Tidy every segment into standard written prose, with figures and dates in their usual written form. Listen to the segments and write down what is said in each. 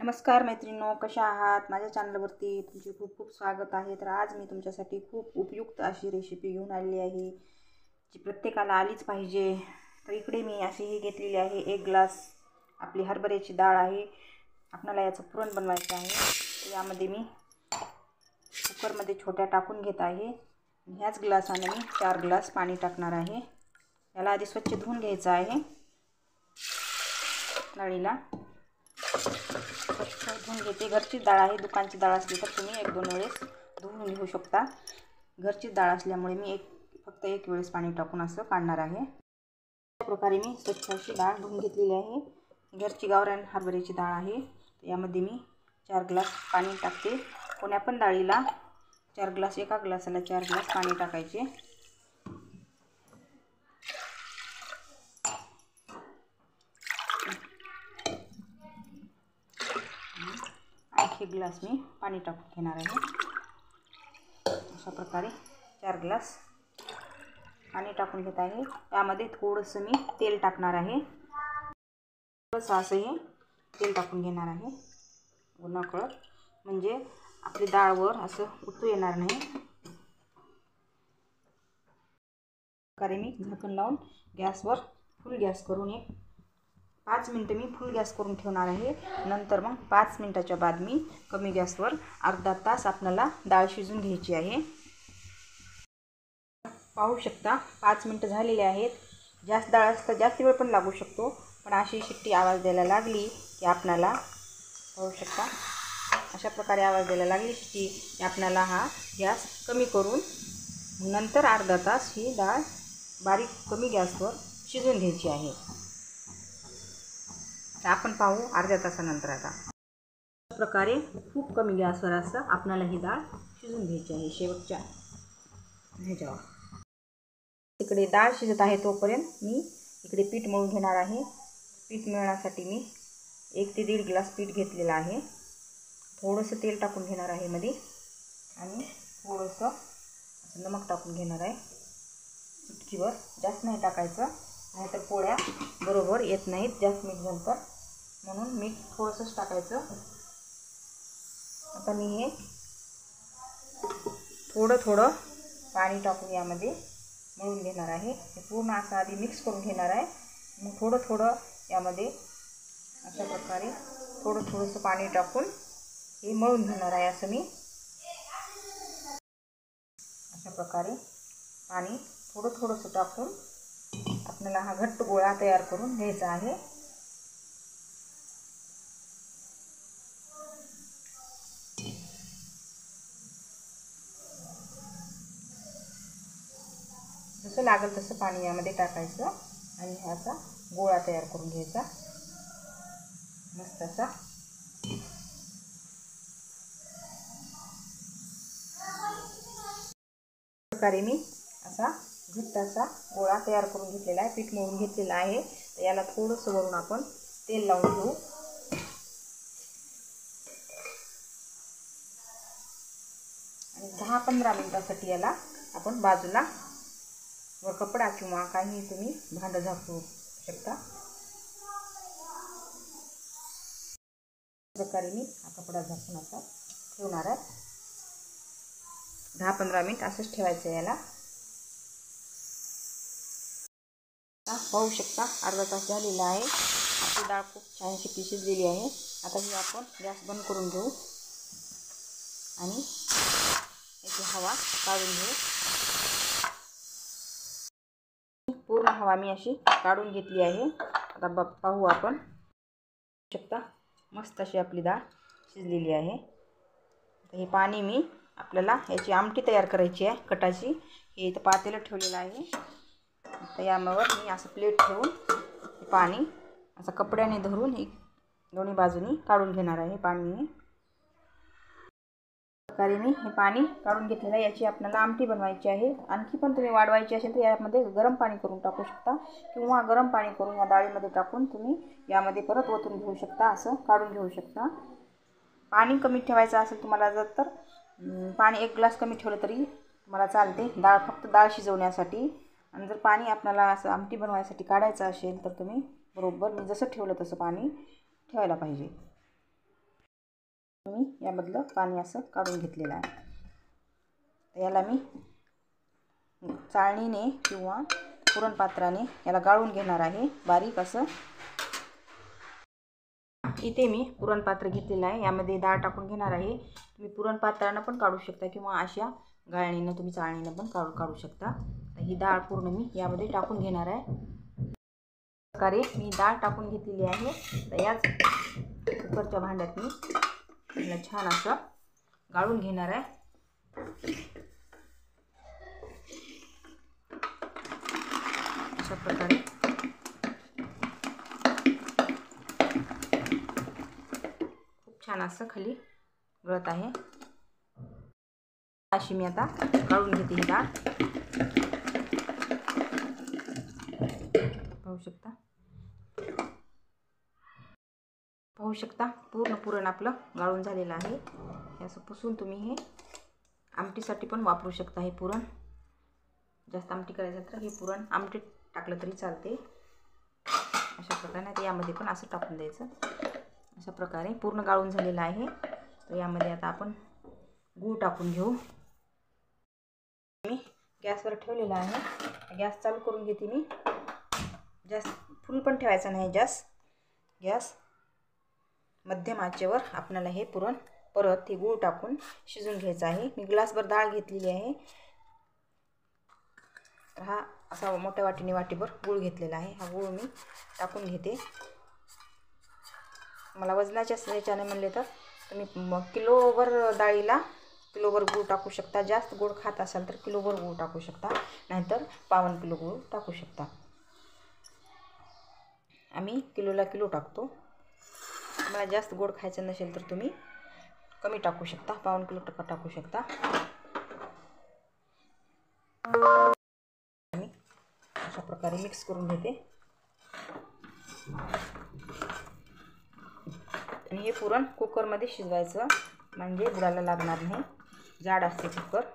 नमस्कार मैत्रिणींनो, कशा आहात? माझ्या चॅनलवरती तुमचे खूप खूप स्वागत आहे। तर आज मी तुमच्यासाठी खूप उपयुक्त अशी रेसिपी घेऊन आली आहे, जी प्रत्येकाला आलीच पाहिजे। तर इकडे मी अशी ही घेतलेली आहे, 1 ग्लास आपली हरभऱ्याची डाळ आहे। आपल्याला याचं पुरण बनवायचं आहे। तर यामध्ये मी कुकरमध्ये छोट्या टाकून घेत आहे। ह्याच ग्लासाने मी 4 ग्लास पाणी टाकणार आहे। याला आधी स्वच्छ धुवून घ्यायचं आहे। डाळीला स्वच्छ धुवून घेते। घरची डाळ आहे, दुकानची डाळ असली तर तुम्ही 1-2 वेळेस धुवून घेऊ शकता। घरची डाळ असल्यामुळे मी फक्त एक वेळेस पाणी टाकून असं काढणार आहे। अशा प्रकारे मी स्वच्छ अशी डाळ धुवून घेतलेली आहे। घरची गावरान हरभऱ्याची डाळ आहे। यामध्ये मी 4 ग्लास पाणी टाकते। कोण्या पण डाळीला 4 ग्लास, एका ग्लासाला 4 ग्लास पाणी टाकायचे। एक ग्लास मी पाणी टाकून घेणार आहे। अशा प्रकारे 4 ग्लास पाणी टाकून घेत आहे। यामध्ये थोडंसं मी तेल टाकणार आहे। थोडंसं असं हे तेल टाकून घेणार आहे नकळत, म्हणजे आपली डाळवर असं उतू येणार नाही। प्रकारे मी झाकण लावून गॅसवर फुल गॅस करून 5 मिनिटं मी फुल गॅस करून ठेवणार आहे। नंतर मग 5 मिनिटाच्या बाद मी कमी गॅसवर अर्धा तास आपल्याला डाळ शिजून घ्यायची आहे। पाहू शकता 5 मिनिटं झालेले आहेत। जास्त डाळ असता जास्त वेळ पण लागू शकतो, पण अशी शिट्टी आवाज द्यायला लागली की आपल्याला पाहू शकता अशा प्रकारे आवाज द्यायला लागली की आपल्याला हा गॅस कमी करून नंतर अर्धा तास ही डाळ बारीक कमी गॅसवर शिजून घ्यायची आहे। तर आपण पाहू अर्ध्या तासानंतर। आता अशा प्रकारे खूप कमी गॅसवर असं आपल्याला ही डाळ शिजून घ्यायची आहे। शेवटच्या ह्याच्यावर इकडे डाळ शिजत आहे तोपर्यंत मी इकडे पीठ मळून घेणार आहे। पीठ मळण्यासाठी मी 1 ते 1.5 ग्लास पीठ घेतलेलं आहे। थोडंसं तेल टाकून घेणार आहे मध्ये, आणि थोडंसं असं नमक टाकून घेणार आहे चुटकीवर। जास्त नाही टाकायचं, नाहीतर पोळ्या बरोबर येत नाहीत जास्त मीठ झालं तर, म्हणून मीठ थोडंसंच टाकायचं। आता मी हे थोडं पाणी टाकून यामध्ये मळून घेणार आहे। हे पूर्ण असं आधी मिक्स करून घेणार आहे। मग थोडं यामध्ये अशा प्रकारे थोडंसं पाणी टाकून हे मळून घेणार आहे। असं मी अशा प्रकारे पाणी थोडंसं टाकून आपल्याला हा घट्ट गोळा तयार करून घ्यायचा आहे। जसं लागेल तसं पाणी यामध्ये टाकायचं आणि ह्याचा गोळा तयार करून घ्यायचा मस्त असा। प्रकारे मी असा घट्ट असा गोळा तयार करून घेतलेला आहे, पीठ मळून घेतलेलं आहे। तर याला थोडंसं वरून आपण तेल लावून घेऊ आणि 10-15 मिनिटांसाठी याला आपण बाजूला वर कपडा किंवा काही तुम्ही भांडं झाकू शकता। प्रकारे मी हा कपडा झाकून आता ठेवणार आहे। 10-15 मिनिट असंच ठेवायचं याला। पाहू शकता अर्धा तास झालेला आहे। आपली डाळ खूप छान शिट्टी शिजलेली आहे। आता ही आपण गॅस बंद करून घेऊ आणि याची हवा काढून घेऊ। पूर्ण हवा मी अशी काढून घेतली आहे। आता पाहू आपण शकता मस्त अशी आपली डाळ शिजलेली आहे। हे पाणी मी आपल्याला याची आमटी तयार करायची आहे कटाची। हे इथं पातेलं ठेवलेलं आहे। तर यावर मी असं प्लेट ठेवून पाणी असं कपड्याने धरून दोन्ही बाजूनी काढून घेणार आहे पाणी। प्रकारे मी हे पाणी काढून घेतलेलं आहे। याची आपल्याला आमटी बनवायची आहे। आणखी पण तुम्ही वाढवायची असेल तर यामध्ये गरम पाणी करून टाकू शकता, किंवा गरम पाणी करून या डाळीमध्ये टाकून तुम्ही यामध्ये परत ओतून घेऊ शकता, असं काढून घेऊ शकता। पाणी कमी ठेवायचं असेल तुम्हाला जर तर पाणी 1 ग्लास कमी ठेवलं तरी मला चालते, फक्त डाळ शिजवण्यासाठी। आणि जर पाणी आपल्याला असं आमटी बनवायसाठी काढायचं असेल तर तुम्ही बरोबर मी जसं ठेवलं तसं पाणी ठेवायला पाहिजे। मी यामधलं पाणी असं काढून घेतलेलं आहे. याला मी चाळणीने किंवा पुरणपात्राने याला गाळून घेणार आहे बारीक असं. इथे मी पुरणपात्र घेतलेलं आहे, यामध्ये डाळ टाकून घेणार आहे. तुम्ही पुरणपात्रानं पण काढू शकता किंवा अशा गाळणीनं तुम्ही चाळणीनं पण काढू शकता. तर ही डाळ पूर्ण मी यामध्ये टाकून घेणार आहे. प्रकारे मी डाळ टाकून घेतलेली आहे. तर याच कुकरच्या भांड्यात मी याला छान असं गाळून घेणार आहे. अशा प्रकारे खूप छान असं खाली गळत आहे. अशी मी आता काढून घेते ही डाळ. पाहू शकता पूर्ण पुरण आपलं गाळून झालेलं आहे. हे असं पुसून तुम्ही हे आमटीसाठी पण वापरू शकता. हे पुरण जास्त आमटी करायचं तर हे पुरण आमटीत टाकलं तरी चालते. अशा प्रकारे ते यामध्ये पण असं टाकून द्यायचं. अशा प्रकारे पूर्ण गाळून झालेलं आहे. तर यामध्ये आता आपण गूळ टाकून घेऊ. मी गॅसवर ठेवलेला आहे. गॅस चालू करून घेते मी. जास्त फुल पण ठेवायचा नाही गॅस मध्यम आचेवर आपल्याला हे पुरण परत हे गूळ टाकून शिजून घ्यायचं आहे. मी ग्लासभर डाळ घेतलेली आहे. तर हा असा मोठ्या वाटीने वाटीभर गूळ घेतलेला आहे. हा गूळ मी टाकून घेते. मला वजनाच्या ह्याच्याने म्हणले तर तुम्ही किलोभर डाळीला किलोभर गूळ टाकू शकता. जास्त गोड खात असाल तर किलोभर गूळ टाकू शकता, नाहीतर 1.25 किलो गूळ टाकू शकता. आम्ही किलोला किलो टाकतो. तुम्हाला जास्त गोड खायचं नसेल तर तुम्ही कमी टाकू शकता, 1.25 किलो टाकू शकता. मी अशा प्रकारे मिक्स करून घेते. आणि हे पुरण कुकरमध्ये शिजवायचं, म्हणजे बुडाला लागणार नाही. जाड असते कुकर,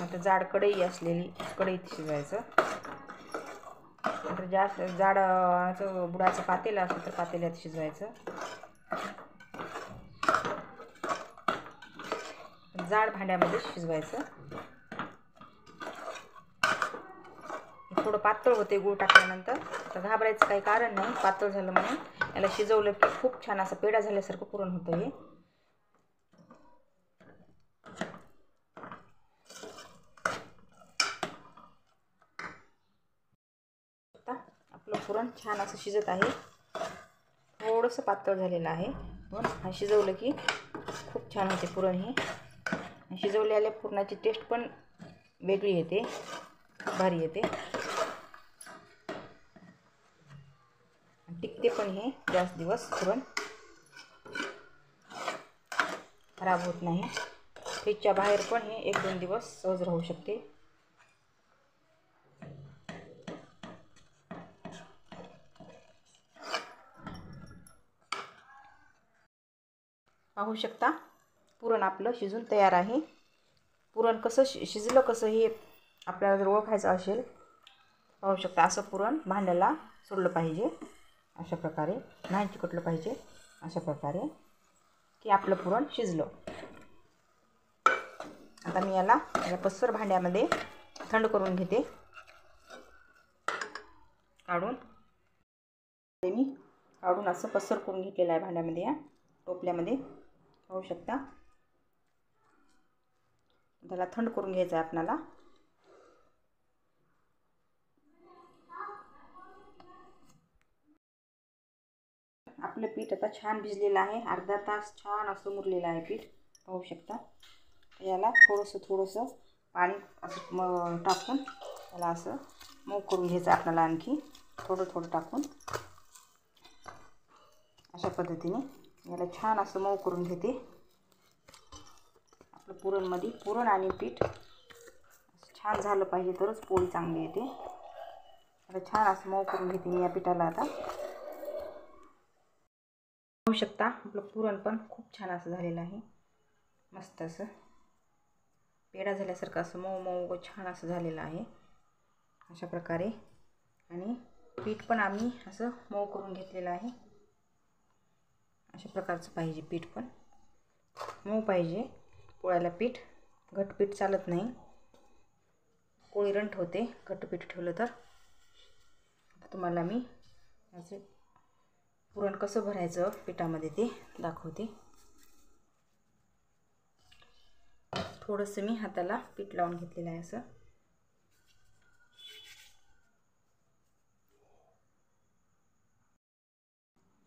नंतर जाड कढई असलेली कढईत शिजवायचं. नंतर जास्त जाड बुडाचं पातेलं असेल तर पातेल्यात शिजवायचं. जाड भांड्यामध्ये शिजवायचं. थोडं पातळ होते गूळ टाकल्यानंतर, तर घाबरायचं काही कारण नाही. पातळ झालं म्हणून याला शिजवलं की खूप छान असं पेढा झाल्यासारखं पुरण होतं हे. आपलं पुरण छान असं शिजत आहे. थोडंसं पातळ झालेलं आहे, पण हा शिजवलं की खूप छान होते पुरण हे. शिजवलेल्या पुरणाची टेस्ट पण वेगळी येते, भारी येते. टिकते पण हे जास्त दिवस. पुरण खराब होत नाही. फ्रीजच्या बाहेर पण हे 1-2 दिवस सहज राहू शकते. पाहू शकता पुरण आपलं शिजून तयार आहे. पुरण कसं शिजलं कसं हे आपल्याला जर ओळखायचं असेल, पाहू शकता असं पुरण भांड्याला सोडलं पाहिजे. अशा प्रकारे नाही चिकटलं पाहिजे. अशा प्रकारे की आपलं पुरण शिजलं. आता मी याला पसर भांड्यामध्ये थंड करून घेते. काढून असं पसर करून घेतलेलं आहे भांड्यामध्ये, या टोपल्यामध्ये. पाहू शकता. त्याला थंड करून घ्यायचं आहे आपल्याला. आपलं पीठ आता छान भिजलेलं आहे. अर्धा तास छान असं मुरलेलं आहे पीठ. पाहू शकता. याला थोडंसं पाणी असं टाकून याला असं मऊ करून घ्यायचं आपल्याला. आणखी थोडं टाकून अशा पद्धतीने याला छान असं मऊ करून घेते. आपलं पुरण आणि पीठ छान झालं पाहिजे, तरच पोळी चांगली येते. आता छान असं मऊ करून घेते मी या पिठाला. आता पाहू शकता आपलं पुरण पण खूप छान असं झालेलं आहे. मस्त असं पेढा झाल्यासारखं असं मऊ छान असं झालेलं आहे. अशा प्रकारे. आणि पीठ पण आम्ही असं मऊ करून घेतलेलं आहे. अशा प्रकारचं पाहिजे पीठ, पण मऊ पाहिजे पोळ्याला पीठ. घट्ट पीठ चालत नाही, पोळी रंट होते घट्ट पीठ ठेवलं तर. तुम्हाला मी असे पुरण कसं भरायचं पिठामध्ये ते दाखवते. थोडंसं मी हाताला पीठ लावून घेतलेलं आहे असं.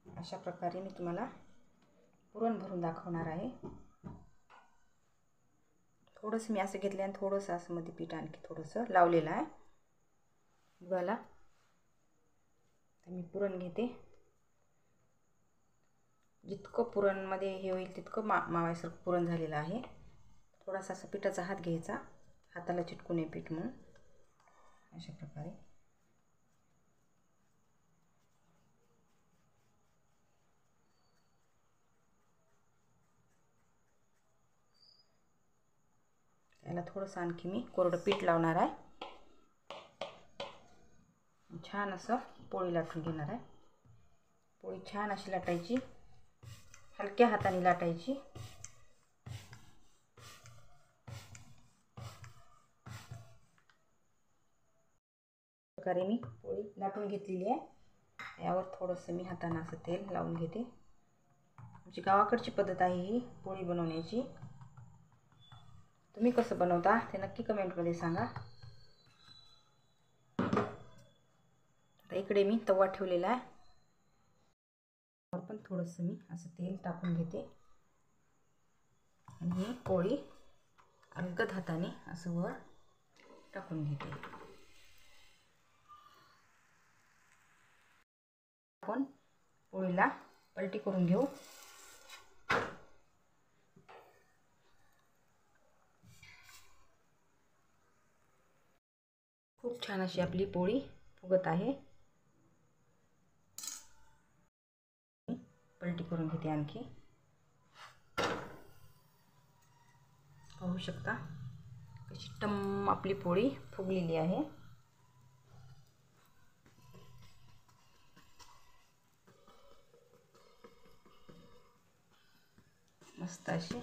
अशा प्रकारे मी तुम्हाला पुरण भरून दाखवणार आहे. थोडंसं मी असं घेतलं आणि थोडंसं असं मध्ये पीठ आणखी थोडंसं लावलेलं आहे बघा. मी पुरण घेते. जितकं पुरणमध्ये हे होईल तितकं माव्यासारखं पुरण झालेलं आहे. थोडासा असा पिठाचा हात घ्यायचा, हाताला चिटकू नये पीठ म्हणून. अशा प्रकारे याला थोडंसं आणखी मी कोरडं पीठ लावणार आहे. छान असं पोळी लाटून घेणार आहे. पोळी छान अशी लाटायची, हलक्या हाताने लाटायची. प्रकारे मी पोळी लाटून घेतलेली आहे. यावर थोडंसं मी हाताने असं तेल लावून घेते. आमची गावाकडची पद्धत आहे ही पोळी बनवण्याची. तुम्ही कसं बनवता ते नक्की कमेंटमध्ये सांगा. आता इकडे मी तवा ठेवलेला आहे. पण थोडंसं मी असं तेल टाकून घेते आणि ही पोळी अलगद हाताने असं वर टाकून घेते. आपण पोळीला पलटी करून घेऊ. खूप छान अशी आपली पोळी फुगत आहे. पलटी करून घेते आणखी. पाहू शकता कशी टम्म आपली पोळी फुगलेली आहे. मस्त अशी.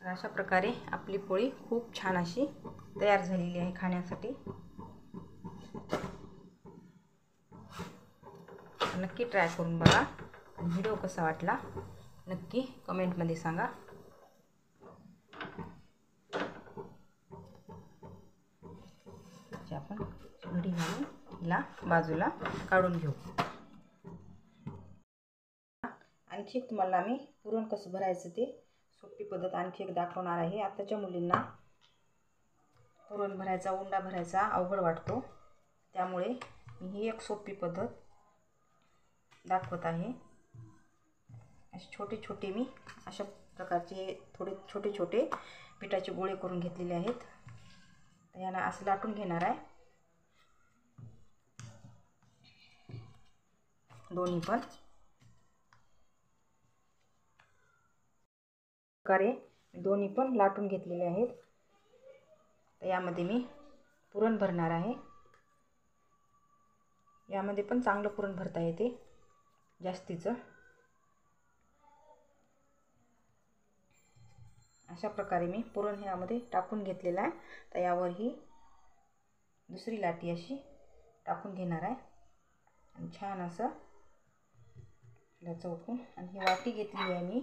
अशा प्रकारे आपली पोळी खूप छान अशी तयार झालेली आहे खाण्यासाठी. नक्की ट्राय करून बघा. व्हिडिओ कसा वाटला नक्की कमेंटमध्ये सांगा. आपण घडी घालून हिला बाजूला काढून घेऊ. आणखी तुम्हाला मी पुरण कसं भरायचं ते सोपी पद्धत आणखी एक दाखवणार आहे. आताच्या मुलींना पुरण भरायचा, उंडा भरायचा अवघड वाटतो, त्यामुळे मी ही एक सोपी पद्धत दाखवत आहे. असे छोटे छोटे मी अशा प्रकारचे थोडे छोटे छोटे पिठाचे गोळे करून घेतलेले आहेत. याला असं लाटून घेणार आहे दोन्ही पण. प्रकारे दोन्ही पण लाटून घेतलेले आहेत. तर यामध्ये मी पुरण भरणार आहे. यामध्ये पण चांगलं पुरण भरता येते जास्तीचं. अशा प्रकारे मी पुरण यामध्ये टाकून घेतलेलं आहे. तर यावर ही दुसरी लाटी अशी टाकून घेणार आहे आणि छान असं चौकून. आणि ही वाटी घेतली आहे मी,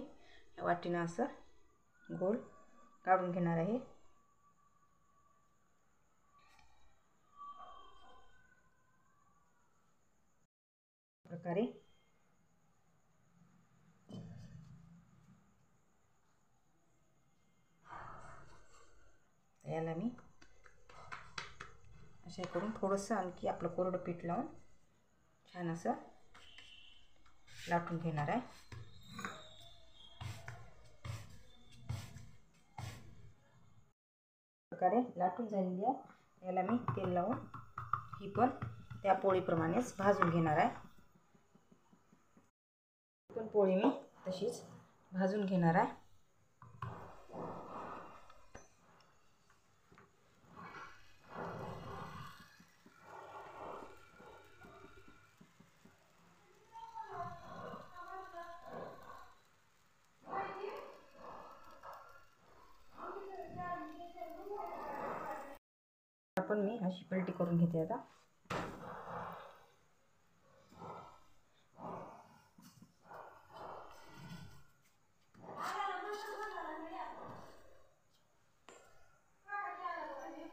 या वाटीनं असं गोल काढून घेणार आहे. प्रकारे याला मी असे करून थोडंसं आणखी आपलं कोरडं पीठ लावून छान असं लाटून घेणार आहे. प्रकारे लाटून झालेली आहे. याला मी तेल लावून ही पण त्या पोळीप्रमाणेच भाजून घेणार आहे. पण पोळी मी तशीच भाजून घेणार आहे. अशी पलटी करून घेते आता.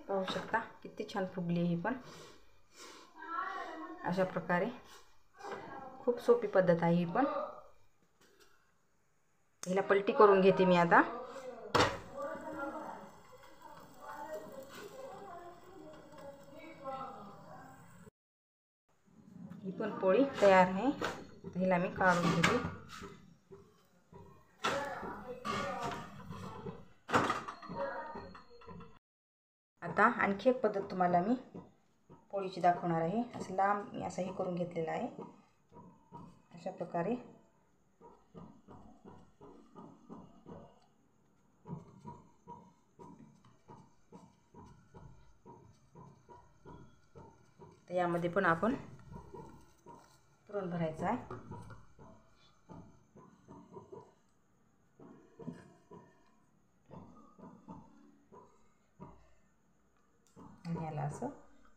पाहू शकता किती छान फुगली ही पण. अशा प्रकारे खूप सोपी पद्धत आहे ही पण. हिला पलटी करून घेते मी आता. ही पण पोळी तयार आहे. हिला मी काढून घेते. आता आणखी एक पद्धत तुम्हाला मी पोळीची दाखवणार आहे. असं लांब मी असं हे करून घेतलेलं आहे. अशा प्रकारे तर यामध्ये पण आपण पुरण भरायचं आहे. आणि याला असं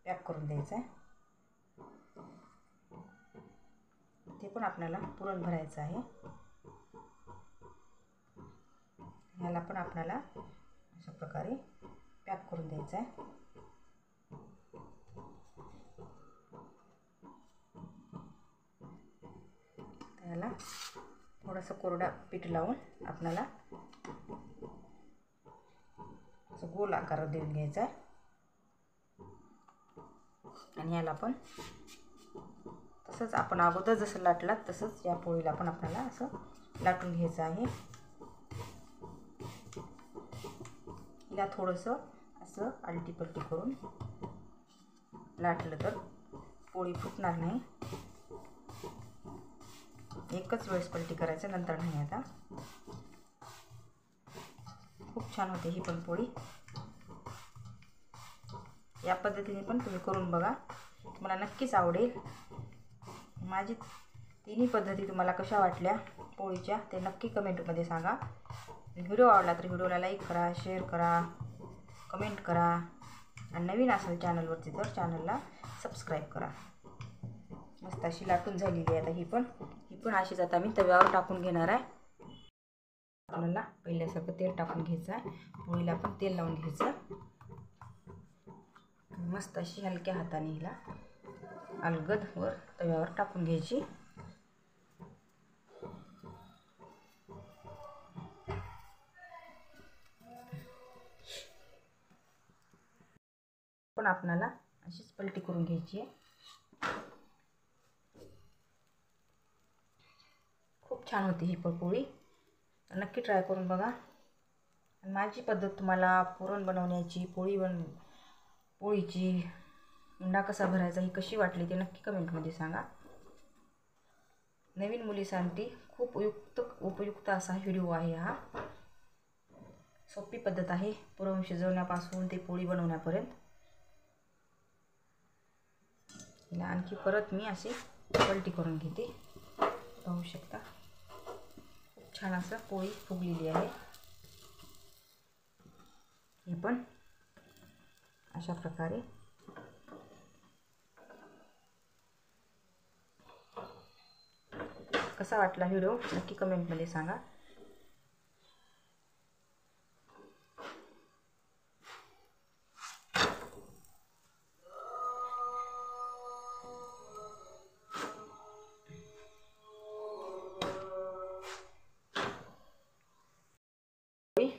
पॅक करून द्यायचं आहे. ते पण आपल्याला पुरण भरायचं आहे. ह्याला पण आपल्याला अशा प्रकारे पॅक करून द्यायचं आहे. त्याला थोडंसं कोरडा पीठ लावून आपल्याला असं गोल आकार देऊन घ्यायचा आहे. आणि याला पण तसंच आपण अगोदर जसं लाटलात तसंच या पोळीला पण आपल्याला असं लाटून घ्यायचं आहे. हिला थोडंसं असं आलटी पलटी करून लाटलं तर पोळी फुटणार नाही. एकच वेळेस पलटी करायचं, नंतर नाही. आता खूप छान होते ही पण पोळी. या पद्धतीने पण तुम्ही करून बघा, तुम्हाला नक्कीच आवडेल. माझी तिन्ही पद्धती तुम्हाला कशा वाटल्या पोळीच्या ते नक्की कमेंटमध्ये सांगा. व्हिडिओ आवडला तर व्हिडिओला लाईक करा, शेअर करा, कमेंट करा. आणि नवीन असेल चॅनलवरती तर चॅनलला सबस्क्राईब करा. मस्त अशी लाटून झालेली आहे आता ही पण अशीच आता मी तव्यावर टाकून घेणार आहे. आपल्याला पहिल्यासारखं तेल टाकून घ्यायचं आहे. पोळीला पण तेल लावून घ्यायचं. मस्त अशी हलक्या हाताने हिला अलगद वर तव्यावर टाकून घ्यायची. पण आपल्याला अशीच पलटी करून घ्यायची आहे. खूप छान होती ही पण पोळी. नक्की ट्राय करून बघा. आणि माझी पद्धत तुम्हाला पुरण बनवण्याची, पोळीची उंडा कसा भरायचा ही कशी वाटली ते नक्की कमेंटमध्ये सांगा. नवीन मुलीसाठी खूप उपयुक्त असा व्हिडिओ आहे हा. सोपी पद्धत आहे पुरण शिजवण्यापासून ते पोळी बनवण्यापर्यंत. हिला आणखी परत मी अशी पलटी करून घेते. पाहू शकता खूप छान असं पोळी फुगलेली आहे. ही पण अशा प्रकारे कसा वाटला व्हिडिओ नक्की कमेंटमध्ये सांगा.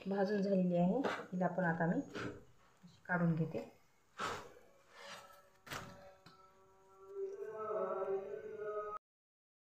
भाजून झालेली आहे. हिला पण आता मी काढून घेते.